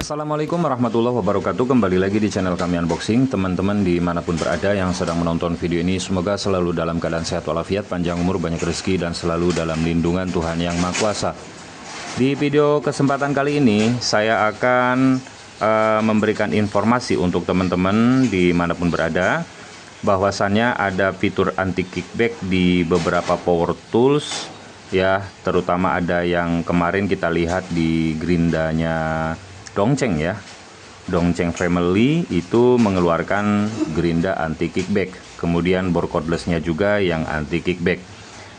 Assalamualaikum warahmatullahi wabarakatuh. Kembali lagi di channel kami Unboxing. Teman-teman dimanapun berada yang sedang menonton video ini, semoga selalu dalam keadaan sehat walafiat, panjang umur, banyak rezeki, dan selalu dalam lindungan Tuhan Yang Maha Kuasa. Di video kesempatan kali ini saya akan memberikan informasi untuk teman-teman dimanapun berada, bahwasannya ada fitur anti kickback di beberapa power tools ya, terutama ada yang kemarin kita lihat di gerindanya Dongcheng ya. Dongcheng Family itu mengeluarkan gerinda anti kickback. Kemudian bore cordless-nya juga yang anti kickback.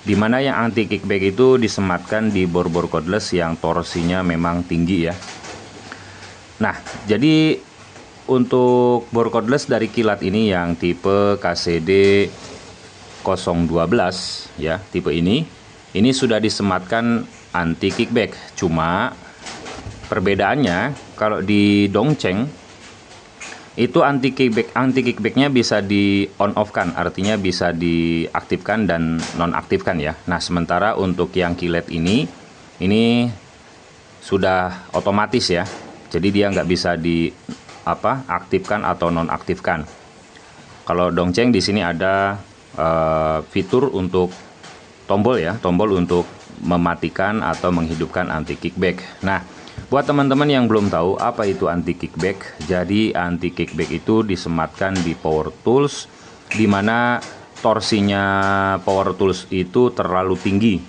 Dimana yang anti kickback itu disematkan di bore cordless yang torsinya memang tinggi ya. Nah, jadi untuk bore cordless dari kilat ini yang tipe KCD 012 ya, tipe ini sudah disematkan anti kickback. Cuma perbedaannya kalau di Dongcheng itu anti kickbacknya bisa di on off kan, artinya bisa diaktifkan dan nonaktifkan ya. Nah, sementara untuk yang kilat ini sudah otomatis ya, jadi dia nggak bisa di aktifkan atau nonaktifkan. Kalau Dongcheng di sini ada fitur untuk tombol ya, tombol untuk mematikan atau menghidupkan anti kickback. Nah, buat teman-teman yang belum tahu apa itu anti kickback, jadi anti kickback itu disematkan di power tools di mana torsinya power tools itu terlalu tinggi.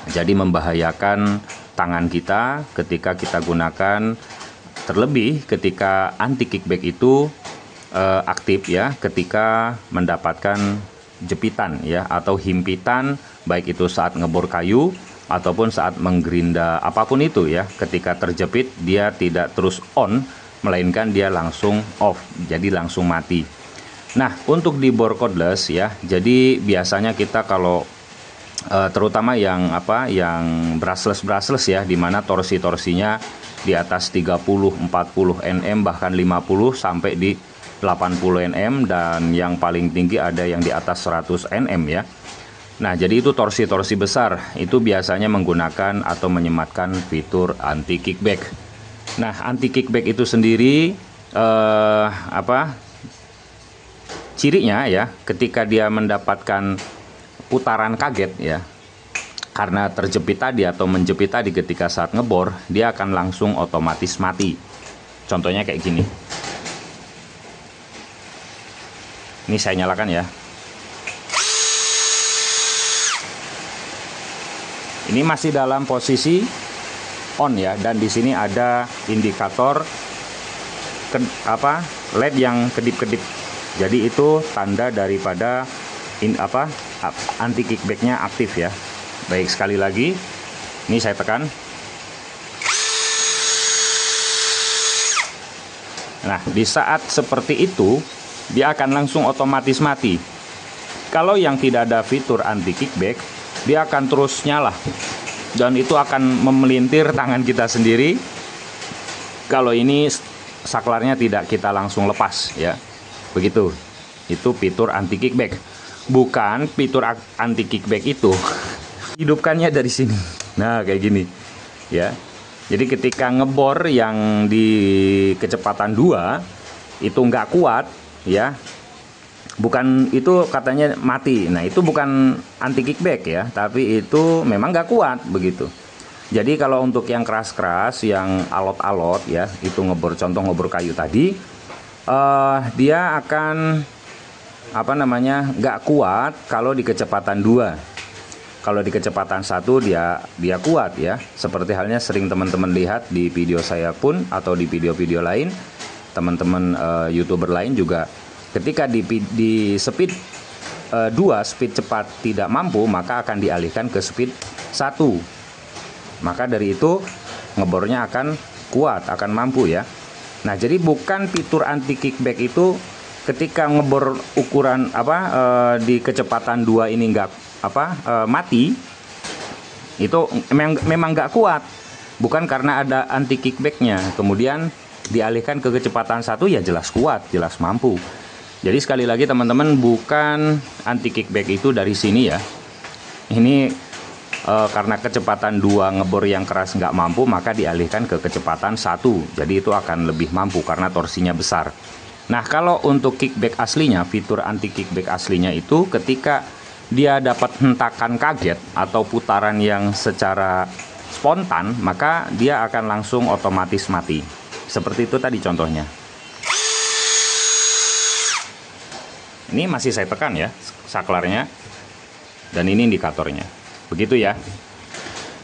Jadi membahayakan tangan kita ketika kita gunakan, terlebih ketika anti kickback itu aktif ya, ketika mendapatkan jepitan ya atau himpitan, baik itu saat ngebor kayu ataupun saat menggerinda apapun itu ya. Ketika terjepit dia tidak terus on, melainkan dia langsung off, jadi langsung mati. Nah, untuk di bore cordless ya, jadi biasanya kita kalau terutama yang brushless ya, dimana torsinya di atas 30, 40 Nm, bahkan 50 sampai di 80 Nm, dan yang paling tinggi ada yang di atas 100 Nm ya. Nah, jadi itu torsi-torsi besar itu biasanya menggunakan atau menyematkan fitur anti kickback. Nah, anti kickback itu sendiri cirinya ya, ketika dia mendapatkan putaran kaget ya, karena terjepit tadi atau menjepit tadi ketika saat ngebor, dia akan langsung otomatis mati. Contohnya kayak gini. Ini saya nyalakan ya. Ini masih dalam posisi on ya, dan di sini ada indikator LED yang kedip-kedip. Jadi itu tanda daripada anti kickbacknya aktif ya. Baik, sekali lagi, ini saya tekan. Nah, di saat seperti itu dia akan langsung otomatis mati. Kalau yang tidak ada fitur anti kickback, dia akan terus nyala dan itu akan memelintir tangan kita sendiri kalau ini saklarnya tidak kita langsung lepas ya. Begitu. Itu fitur anti kickback. Bukan fitur anti kickback itu hidupkannya dari sini. Nah, kayak gini ya. Jadi ketika ngebor yang di kecepatan 2 itu nggak kuat ya, bukan itu katanya mati. Nah, itu bukan anti kickback ya, tapi itu memang nggak kuat begitu. Jadi kalau untuk yang keras-keras, yang alot-alot ya, itu contoh ngebor kayu tadi, dia akan nggak kuat kalau di kecepatan 2. Kalau di kecepatan 1 dia kuat ya. Seperti halnya sering teman-teman lihat di video saya pun atau di video-video lain, teman-teman YouTuber lain juga. Ketika di speed 2, speed cepat tidak mampu, maka akan dialihkan ke speed 1. Maka dari itu ngebornya akan kuat, akan mampu ya. Nah, jadi bukan fitur anti kickback itu ketika ngebor ukuran di kecepatan 2 ini mati, itu memang nggak kuat. Bukan karena ada anti kickbacknya kemudian dialihkan ke kecepatan 1, ya jelas kuat, jelas mampu. Jadi sekali lagi teman-teman, bukan anti kickback itu dari sini ya. Ini karena kecepatan 2 ngebor yang keras nggak mampu, maka dialihkan ke kecepatan 1. Jadi itu akan lebih mampu karena torsinya besar. Nah, kalau untuk kickback aslinya, fitur anti kickback aslinya itu ketika dia dapat hentakan kaget atau putaran yang secara spontan, maka dia akan langsung otomatis mati. Seperti itu tadi contohnya. Ini masih saya tekan ya, saklarnya. Dan ini indikatornya. Begitu ya.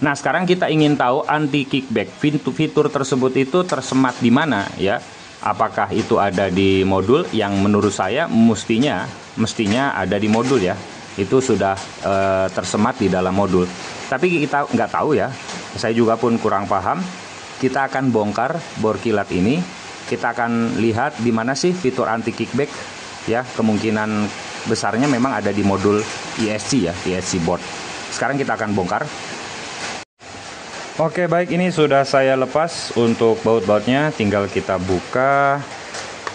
Nah, sekarang kita ingin tahu anti kickback. Fitur tersebut itu tersemat di mana ya? Apakah itu ada di modul? Yang menurut saya mestinya ada di modul ya. Itu sudah tersemat di dalam modul. Tapi kita nggak tahu ya. Saya juga pun kurang paham. Kita akan bongkar bor kilat ini. Kita akan lihat di mana sih fitur anti kickback ya. Kemungkinan besarnya memang ada di modul ESC ya, ESC board. Sekarang kita akan bongkar. Oke, baik, ini sudah saya lepas untuk baut-bautnya. Tinggal kita buka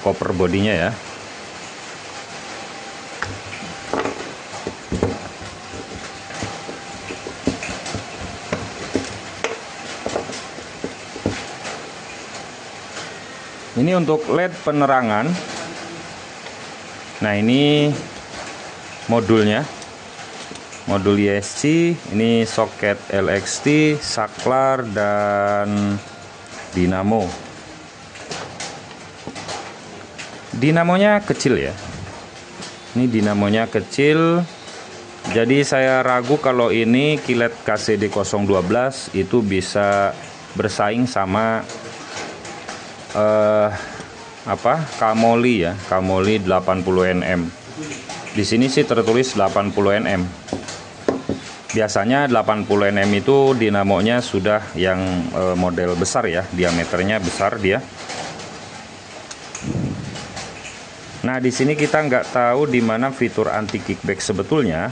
koper bodinya ya. Ini untuk LED penerangan. Nah, ini modulnya. Modul ESC, ini soket LXT, saklar, dan dinamo. Dinamonya kecil ya. Ini dinamonya kecil. Jadi saya ragu kalau ini kilat KCD 012 itu bisa bersaing sama Kamoli ya, Kamoli 80 Nm. Di sini sih tertulis 80 Nm. Biasanya 80 Nm itu dinamonya sudah yang model besar ya, diameternya besar dia. Nah, di sini kita nggak tahu di mana fitur anti kickback sebetulnya.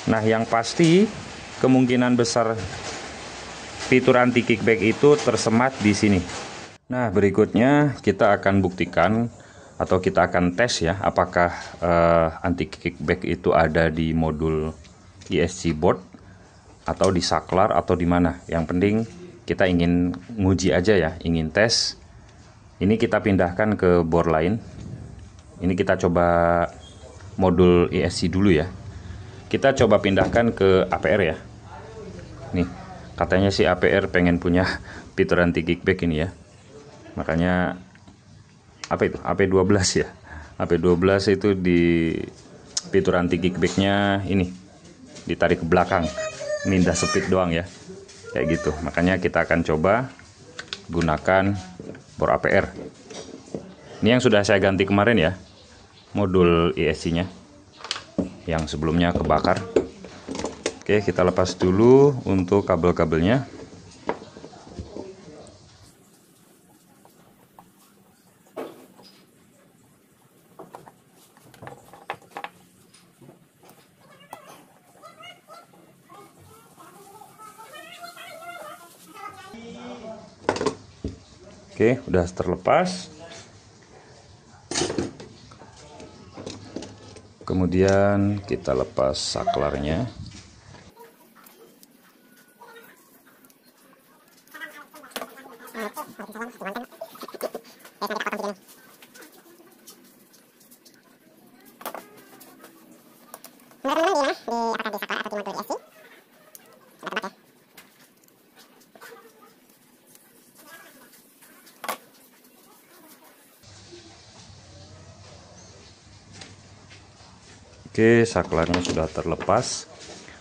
Nah, yang pasti kemungkinan besar fitur anti kickback itu tersemat di sini. Nah, berikutnya kita akan buktikan atau kita akan tes ya, apakah anti kickback itu ada di modul ESC board atau di saklar atau di mana. Yang penting kita ingin nguji aja ya, ingin tes. Ini kita pindahkan ke board lain. Ini kita coba modul ESC dulu ya. Kita coba pindahkan ke APR ya. Nih, katanya si APR pengen punya fitur anti kickback ini ya. Makanya apa itu? AP12 ya. AP12 itu di fitur anti kickbacknya ini ditarik ke belakang, mindah speed doang ya, kayak gitu. Makanya kita akan coba gunakan bor APR. Ini yang sudah saya ganti kemarin ya, modul ESC nya yang sebelumnya kebakar. Oke, kita lepas dulu untuk kabel-kabelnya. Oke, udah terlepas. Kemudian kita lepas saklarnya. Oke, saklarnya sudah terlepas.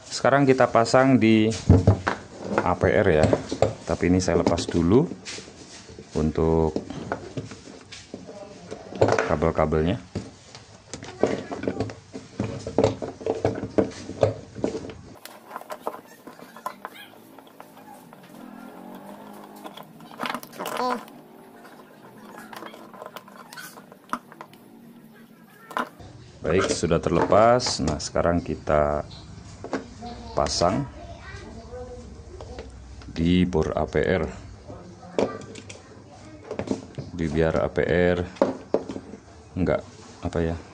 Sekarang kita pasang di APR ya. Tapi ini saya lepas dulu untuk kabel-kabelnya. Baik, sudah terlepas. Nah, sekarang kita pasang di bor APR. Biar APR enggak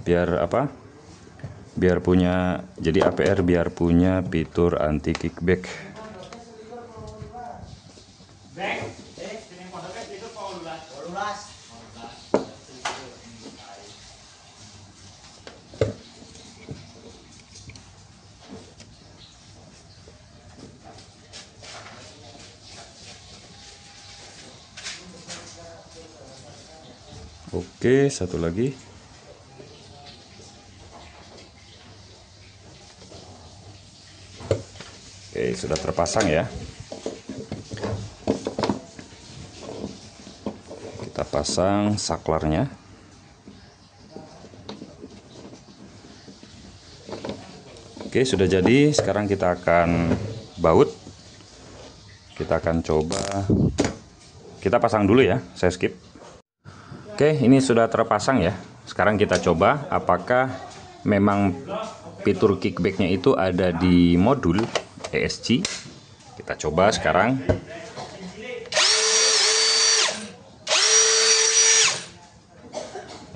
biar APR biar punya fitur anti kickback. Oke, satu lagi. Oke, sudah terpasang ya. Kita pasang saklarnya. Oke, sudah jadi. Sekarang kita akan baut. Kita akan coba. Kita pasang dulu ya, saya skip. Oke, ini sudah terpasang ya. Sekarang kita coba apakah memang fitur kickbacknya itu ada di modul ESC. Kita coba sekarang.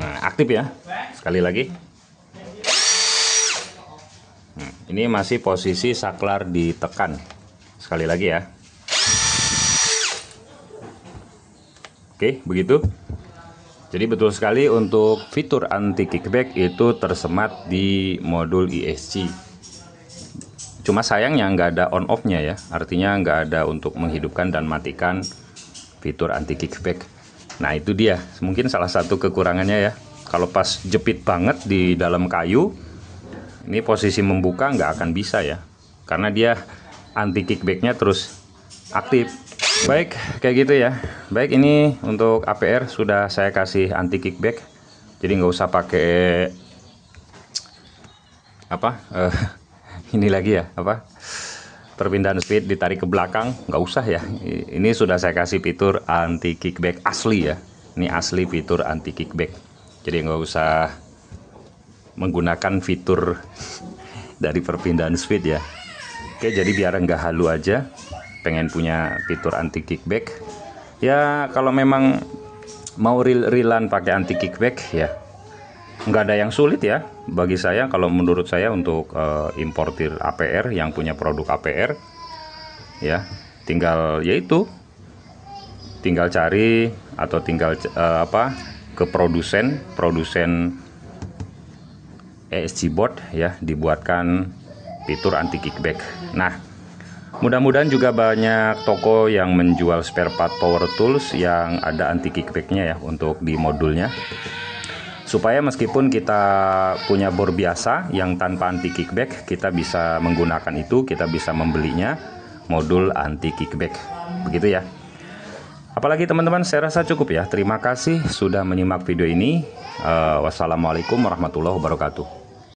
Nah, aktif ya. Sekali lagi. Ini masih posisi saklar ditekan. Sekali lagi ya. Oke, begitu. Jadi betul sekali untuk fitur anti kickback itu tersemat di modul ESC. Cuma sayangnya nggak ada on off-nya ya. Artinya nggak ada untuk menghidupkan dan matikan fitur anti kickback. Nah itu dia, mungkin salah satu kekurangannya ya. Kalau pas jepit banget di dalam kayu, ini posisi membuka nggak akan bisa ya. Karena dia anti kickbacknya terus aktif. Baik, kayak gitu ya. Baik, ini untuk APR sudah saya kasih anti kickback. Jadi nggak usah pakai ini lagi ya, perpindahan speed ditarik ke belakang, nggak usah ya. Ini sudah saya kasih fitur anti kickback asli ya. Ini asli fitur anti kickback. Jadi nggak usah menggunakan fitur dari perpindahan speed ya. Oke, jadi biar nggak halu aja. Pengen punya fitur anti kickback ya, kalau memang mau real-realan pakai anti kickback ya nggak ada yang sulit ya bagi saya. Kalau menurut saya untuk importir APR yang punya produk APR ya, tinggal cari atau tinggal ke produsen ESC board ya, dibuatkan fitur anti kickback. Nah, mudah-mudahan juga banyak toko yang menjual spare part power tools yang ada anti kickbacknya ya untuk di modulnya. Supaya meskipun kita punya bor biasa yang tanpa anti kickback, kita bisa menggunakan itu, kita bisa membelinya modul anti kickback. Begitu ya. Apalagi teman-teman, saya rasa cukup ya. Terima kasih sudah menyimak video ini. Wassalamualaikum warahmatullahi wabarakatuh.